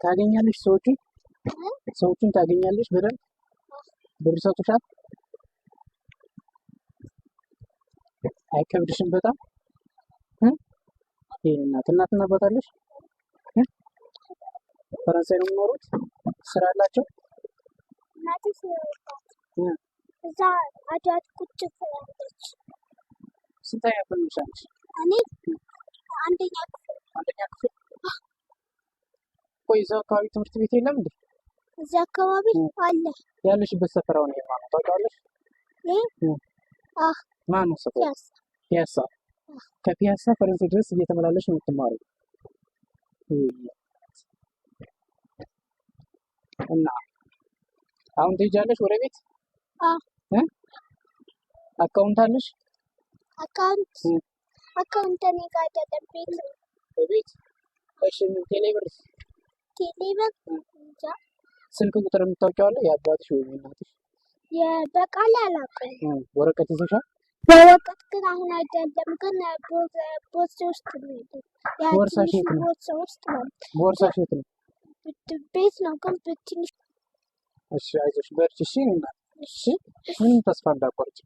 ታገኛለሽ ሰዎቹን ታገኛለሽ በደንብ ብር ይሰጡሻል። አይከብድሽም በጣም እናትና አባት አለሽ? ፈረንሳይ ነው የሚኖሩት? ስራ አላቸው? እናቴ እዛ አዳት ቁጭ ትላለች። ስንተኛ ክፍል ነሽ አንቺ? እኔ አንደኛ ክፍል። ቆይ እዛው አካባቢ ትምህርት ቤት የለም እንዴ? እዚህ አካባቢ አለ። ያለሽበት ሰፈር አሁን የማን ነው ታውቂዋለሽ? ማን ነው ሰፈሩ? ፒያሳ። ከፒያሳ ፈረንሳይ ድረስ እየተመላለሽ ነው የምትማሪው? እና አሁን ትሄጃለሽ ወደ ቤት? አካውንት አለሽ? አካውንት እኔ ጋር አይደለም፣ ቤት ነው። በቤት? እሺ ቴሌብር እንጃ። ስልክ ቁጥር የምታውቂው አለ የአባትሽ ወይም የእናትሽ? በቃል አላውቅም። ወረቀት ይዘሻል? በወረቀት ግን አሁን አይደለም፣ ግን ቦርሳ ውስጥ ነው። ቦርሳሽ የት ነው? ቦርሳሽ የት ነው? ቤት ነው ግን በትንሽ። እሺ አይዞሽ በርቺ። እሺ ምንም ተስፋ እንዳትቆርጪ።